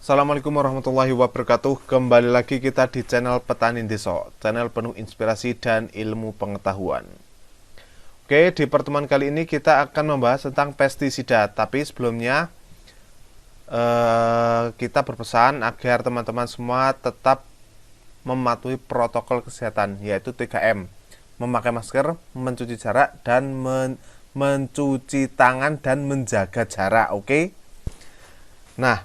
Assalamualaikum warahmatullahi wabarakatuh. Kembali lagi kita di channel Petani Desa, channel penuh inspirasi dan ilmu pengetahuan. Oke, di pertemuan kali ini kita akan membahas tentang pestisida. Tapi sebelumnya kita berpesan agar teman-teman semua tetap mematuhi protokol kesehatan, yaitu 3M. Memakai masker, mencuci jarak, dan mencuci tangan dan menjaga jarak. Oke. Nah,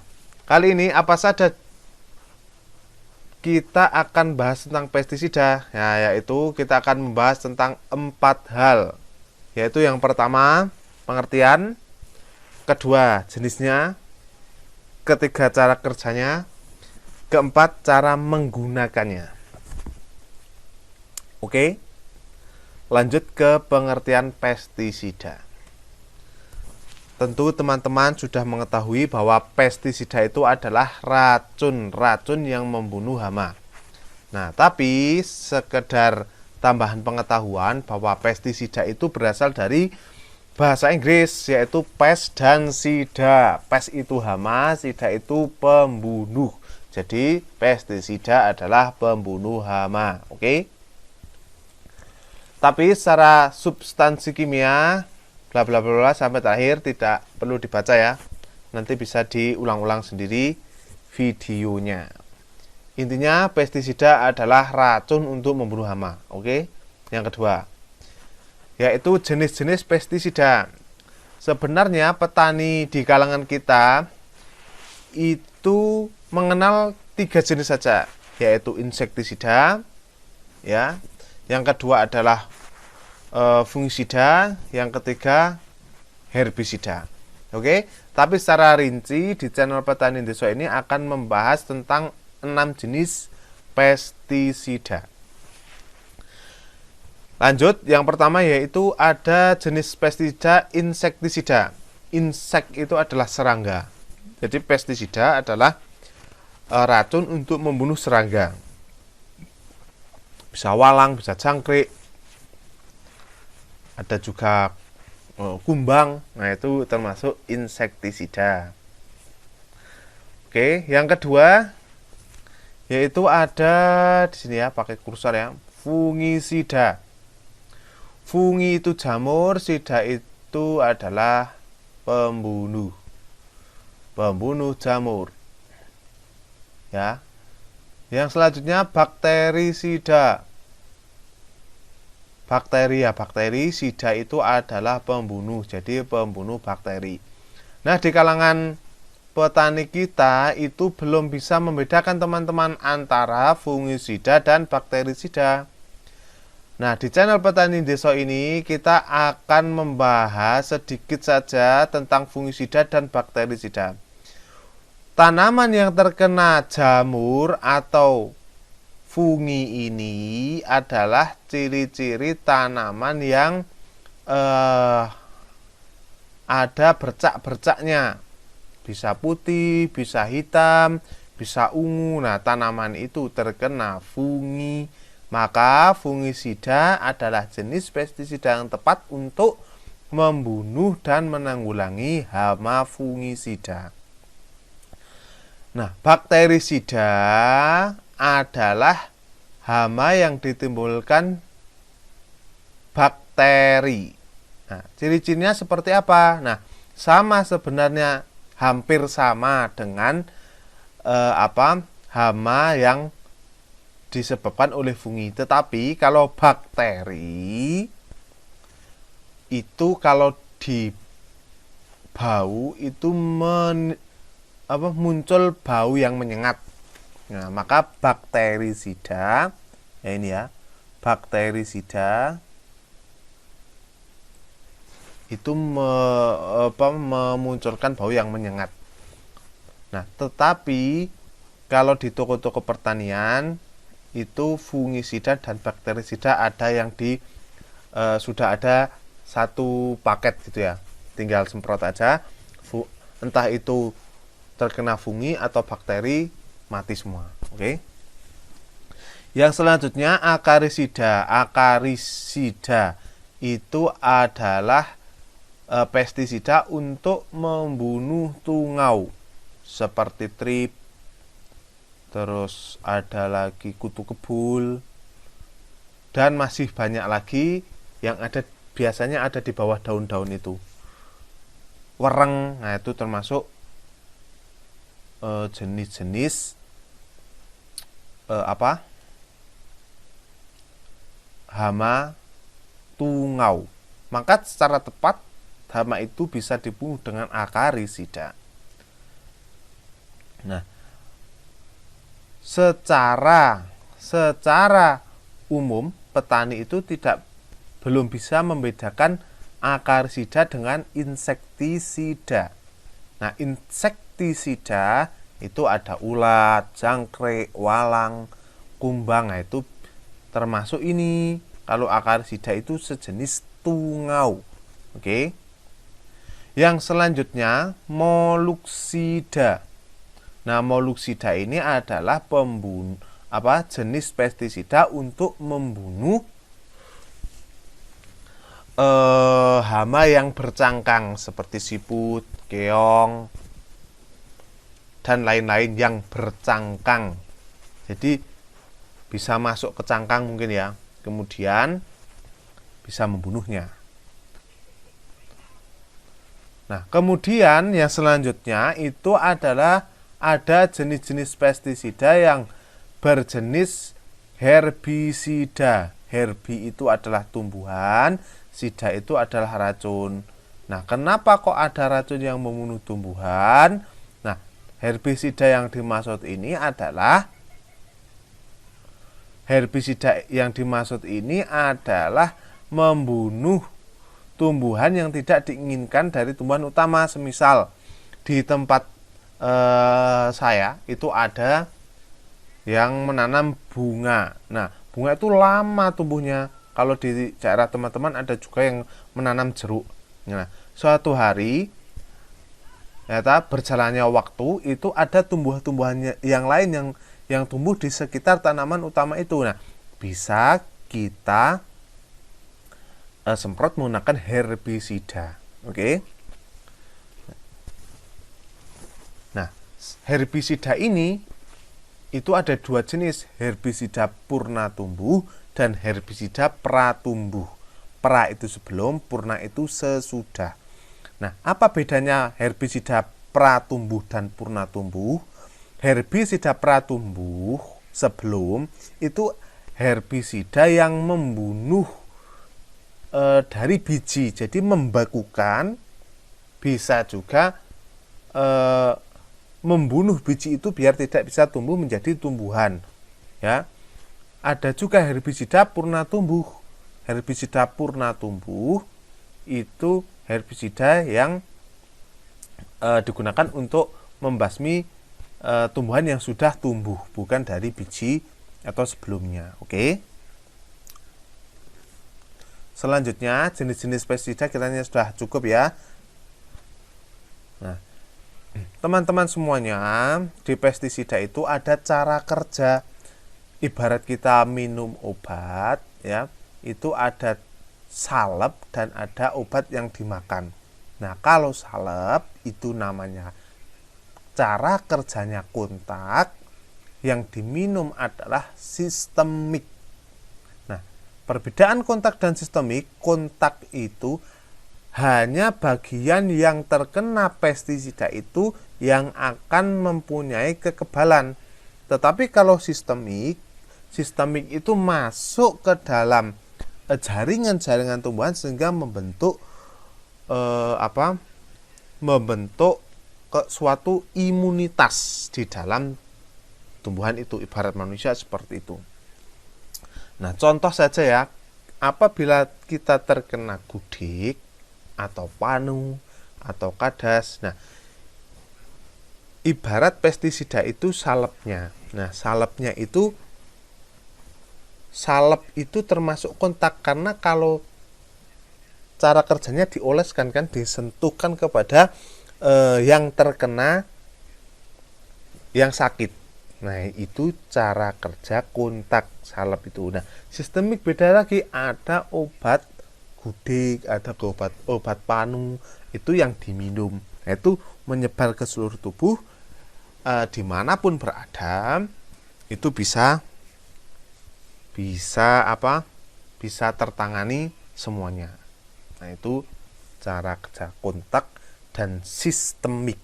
kali ini apa saja kita akan bahas tentang pestisida, yaitu kita akan membahas tentang 4 hal. Yaitu yang pertama, pengertian, kedua, jenisnya, ketiga, cara kerjanya, keempat, cara menggunakannya. Oke, lanjut ke pengertian pestisida. Tentu teman-teman sudah mengetahui bahwa pestisida itu adalah racun yang membunuh hama. Nah, tapi sekedar tambahan pengetahuan bahwa pestisida itu berasal dari bahasa Inggris, yaitu pest dan sida. Pest itu hama, sida itu pembunuh. Jadi pestisida adalah pembunuh hama. Oke? Tapi secara substansi kimia bla bla bla sampai terakhir tidak perlu dibaca ya. Nanti bisa diulang-ulang sendiri videonya. Intinya pestisida adalah racun untuk membunuh hama. Oke? Yang kedua, yaitu jenis-jenis pestisida. Sebenarnya petani di kalangan kita itu mengenal 3 jenis saja, yaitu insektisida, ya. Yang kedua adalah fungisida, yang ketiga herbisida. Oke, tapi secara rinci di channel Petani Desa ini akan membahas tentang 6 jenis pestisida. Lanjut, yang pertama yaitu ada jenis pestisida insektisida. Insek itu adalah serangga. Jadi pestisida adalah racun untuk membunuh serangga. Bisa walang, bisa jangkrik, ada juga kumbang. Nah, itu termasuk insektisida. Oke, yang kedua yaitu ada di sini ya, pakai kursor ya, fungisida. Fungi itu jamur, sida itu adalah pembunuh jamur. Ya. Yang selanjutnya bakterisida. Bakteri, sida itu adalah pembunuh, jadi pembunuh bakteri. Nah, di kalangan petani kita itu belum bisa membedakan teman-teman antara fungisida dan bakterisida. Nah, di channel Petani Desa ini kita akan membahas sedikit saja tentang fungisida dan bakterisida. Tanaman yang terkena jamur atau fungi ini adalah ciri-ciri tanaman yang ada bercak-bercaknya. Bisa putih, bisa hitam, bisa ungu. Nah, tanaman itu terkena fungi. Maka fungisida adalah jenis pestisida yang tepat untuk membunuh dan menanggulangi hama fungisida. Nah, bakterisida adalah hama yang ditimbulkan bakteri. Nah, ciri-cirinya seperti apa? Nah, sama sebenarnya, hampir sama dengan hama yang disebabkan oleh fungi. Tetapi kalau bakteri itu kalau di bau itu muncul bau yang menyengat. Nah, maka bakterisida, ya ini ya, bakterisida itu memunculkan bau yang menyengat. Nah, tetapi kalau di toko-toko pertanian itu fungisida dan bakterisida ada yang sudah ada satu paket gitu ya. Tinggal semprot aja, entah itu terkena fungi atau bakteri, mati semua. Oke. Yang selanjutnya akarisida. Akarisida itu adalah pestisida untuk membunuh tungau seperti trip, terus ada lagi kutu kebul, dan masih banyak lagi yang biasanya ada di bawah daun-daun itu. Wereng, nah itu termasuk jenis-jenis hama tungau. Maka secara tepat hama itu bisa dibunuh dengan akarisida. Nah, secara umum petani itu belum bisa membedakan akarisida dengan insektisida. Nah, insektisida itu ada ulat, jangkrik, walang, kumbang. Nah, itu termasuk ini. Kalau akarisida itu sejenis tungau. Oke. Yang selanjutnya moluksida. Nah, moluksida ini adalah jenis pestisida untuk membunuh hama yang bercangkang seperti siput, keong, dan lain-lain yang bercangkang. Jadi bisa masuk ke cangkang mungkin ya, kemudian bisa membunuhnya. Nah, kemudian yang selanjutnya itu adalah ada jenis-jenis pestisida yang berjenis herbisida. Herbi itu adalah tumbuhan, sida itu adalah racun. Nah, kenapa kok ada racun yang membunuh tumbuhan? Nah, herbisida yang dimaksud ini adalah membunuh tumbuhan yang tidak diinginkan dari tumbuhan utama. Semisal di tempat saya itu ada yang menanam bunga. Nah, bunga itu lama tumbuhnya. Kalau di daerah teman-teman ada juga yang menanam jeruk. Nah, suatu hari ternyata berjalannya waktu itu ada tumbuhan-tumbuhan yang lain yang tumbuh di sekitar tanaman utama itu. Nah, bisa kita semprot menggunakan herbisida. Oke. Nah, herbisida ini itu ada dua jenis, herbisida purna tumbuh dan herbisida pratumbuh. Pra itu sebelum, purna itu sesudah. Nah, apa bedanya herbisida pratumbuh dan purna tumbuh? Herbisida pratumbuh sebelum itu herbisida yang membunuh dari biji, jadi membakukan, bisa juga membunuh biji itu biar tidak bisa tumbuh menjadi tumbuhan. Ya, ada juga herbisida purna tumbuh. Herbisida purna tumbuh itu herbisida yang digunakan untuk membasmi tumbuhan yang sudah tumbuh, bukan dari biji atau sebelumnya. Oke. Selanjutnya jenis-jenis pestisida kiranya sudah cukup ya. Nah, teman-teman semuanya, di pestisida itu ada cara kerja. Ibarat kita minum obat ya, itu ada salep dan ada obat yang dimakan. Nah, kalau salep itu namanya cara kerjanya kontak, yang diminum adalah sistemik. Nah, perbedaan kontak dan sistemik, kontak itu hanya bagian yang terkena pestisida itu yang akan mempunyai kekebalan. Tetapi kalau sistemik itu masuk ke dalam jaringan-jaringan tumbuhan sehingga membentuk suatu imunitas di dalam tumbuhan itu, ibarat manusia seperti itu. Nah, contoh saja ya, apabila kita terkena gudik atau panu atau kadas, nah ibarat pestisida itu salepnya. Nah, salep itu termasuk kontak, karena kalau cara kerjanya dioleskan, kan disentuhkan kepada yang terkena, yang sakit. Nah, itu cara kerja kontak salep itu. Nah, sistemik beda lagi, ada obat gudik, ada obat panu, itu yang diminum. Nah, itu menyebar ke seluruh tubuh dimanapun berada, itu bisa tertangani semuanya. Nah, itu cara kerja kontak dan sistemik.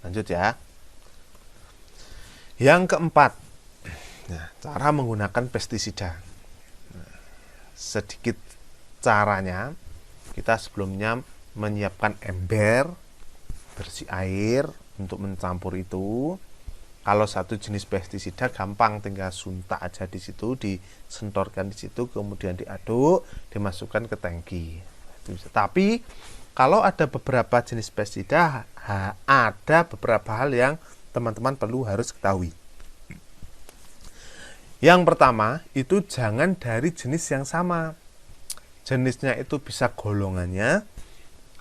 Lanjut ya. Yang keempat, cara menggunakan pestisida. Sedikit caranya, kita sebelumnya menyiapkan ember, bersih air untuk mencampur itu. Kalau satu jenis pestisida gampang, tinggal suntak aja di situ, disentorkan di situ, kemudian diaduk, dimasukkan ke tangki. Tapi kalau ada beberapa jenis pestisida, ada beberapa hal yang teman-teman harus ketahui. Yang pertama, itu jangan dari jenis yang sama. Jenisnya itu bisa golongannya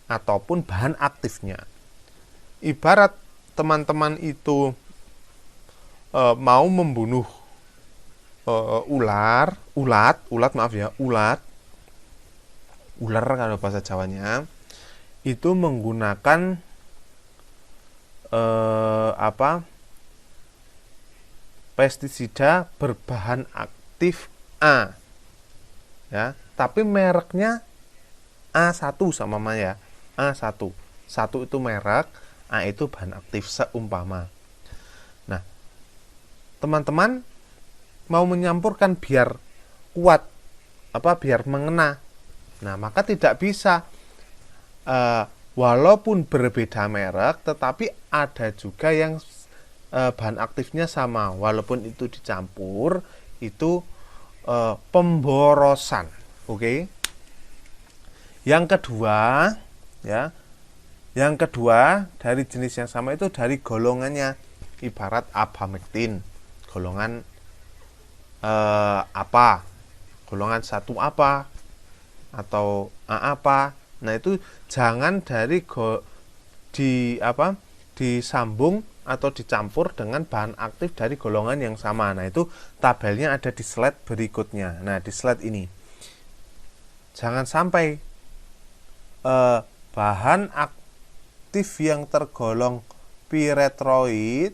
ataupun bahan aktifnya. Ibarat teman-teman itu mau membunuh ular kalau bahasa Jawanya, itu menggunakan pestisida berbahan aktif A, ya, tapi mereknya A1 sama ya, A1 itu merek, A itu bahan aktif seumpama. Nah, teman-teman mau menyampurkan biar kuat, biar mengena. Nah, maka tidak bisa, walaupun berbeda merek, tetapi ada juga yang bahan aktifnya sama, walaupun itu dicampur, itu pemborosan. Oke. Yang kedua dari jenis yang sama itu dari golongannya. Ibarat abamectin, golongan golongan 1 atau A Nah, itu jangan disambung atau dicampur dengan bahan aktif dari golongan yang sama. Nah, itu tabelnya ada di slide berikutnya. Nah, di slide ini jangan sampai bahan aktif yang tergolong piretroid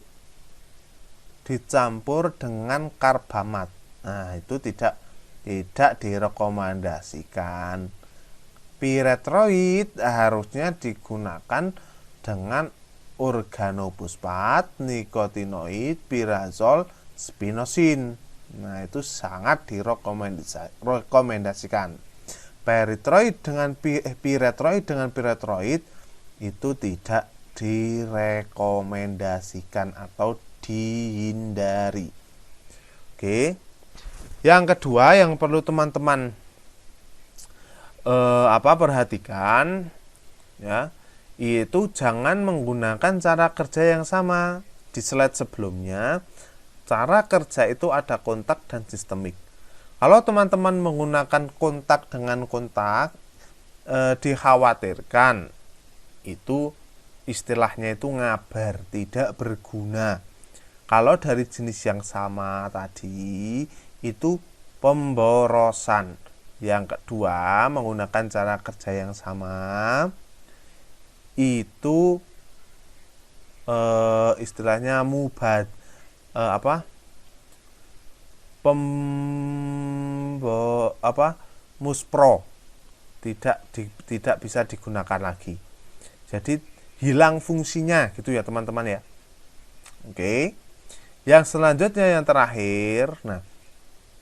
dicampur dengan karbamat. Nah, itu tidak direkomendasikan. Piretroid harusnya digunakan dengan organofosfat, nikotinoid, pirazol, spinosin. Nah, itu sangat direkomendasikan. Piretroid dengan piretroid itu tidak direkomendasikan atau dihindari. Oke. Yang kedua yang perlu teman-teman perhatikan, ya, itu jangan menggunakan cara kerja yang sama. Di slide sebelumnya, cara kerja itu ada kontak dan sistemik. Kalau teman-teman menggunakan kontak dengan kontak, dikhawatirkan itu istilahnya itu ngabar, tidak berguna. Kalau dari jenis yang sama tadi, itu pemborosan. Yang kedua, menggunakan cara kerja yang sama, itu istilahnya muspro, tidak bisa digunakan lagi. Jadi hilang fungsinya gitu ya teman-teman ya. Oke. Yang selanjutnya yang terakhir, nah,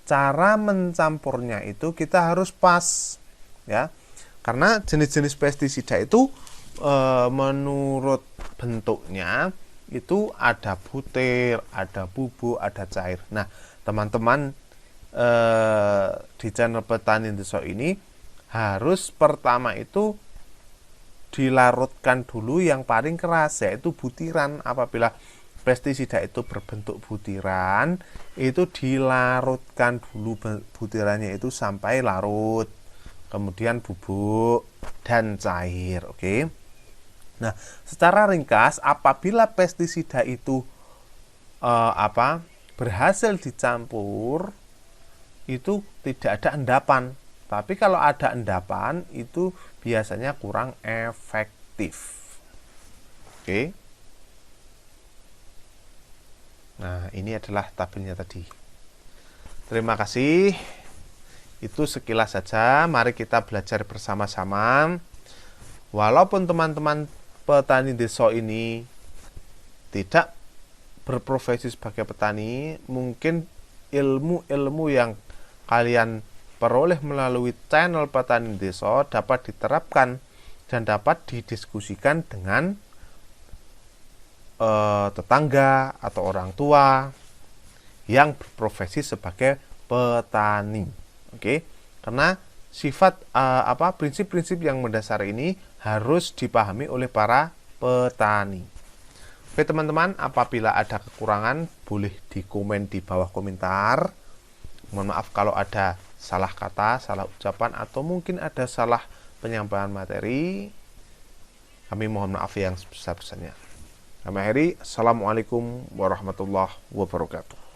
cara mencampurnya itu kita harus pas, ya. Karena jenis-jenis pestisida itu menurut bentuknya itu ada butir, ada bubuk, ada cair. Nah, teman-teman di channel Petani Desa ini harus pertama itu dilarutkan dulu yang paling keras, yaitu butiran. Apabila pestisida itu berbentuk butiran, itu dilarutkan dulu butirannya itu sampai larut, kemudian bubuk dan cair. Oke. Nah, secara ringkas, apabila pestisida itu berhasil dicampur, itu tidak ada endapan. Tapi kalau ada endapan, itu biasanya kurang efektif. Oke. Nah, ini adalah tabelnya tadi. Terima kasih. Itu sekilas saja. Mari kita belajar bersama-sama. Walaupun teman-teman petani desa ini tidak berprofesi sebagai petani, mungkin ilmu-ilmu yang kalian peroleh melalui channel Petani Desa dapat diterapkan dan dapat didiskusikan dengan tetangga atau orang tua yang berprofesi sebagai petani. Oke, karena sifat prinsip-prinsip yang mendasar ini harus dipahami oleh para petani. Oke teman-teman, apabila ada kekurangan boleh dikomen di bawah komentar. Mohon maaf kalau ada salah kata, salah ucapan, atau mungkin ada salah penyampaian materi. Kami mohon maaf yang sebesar-besarnya. Kami akhiri. Assalamualaikum warahmatullahi wabarakatuh.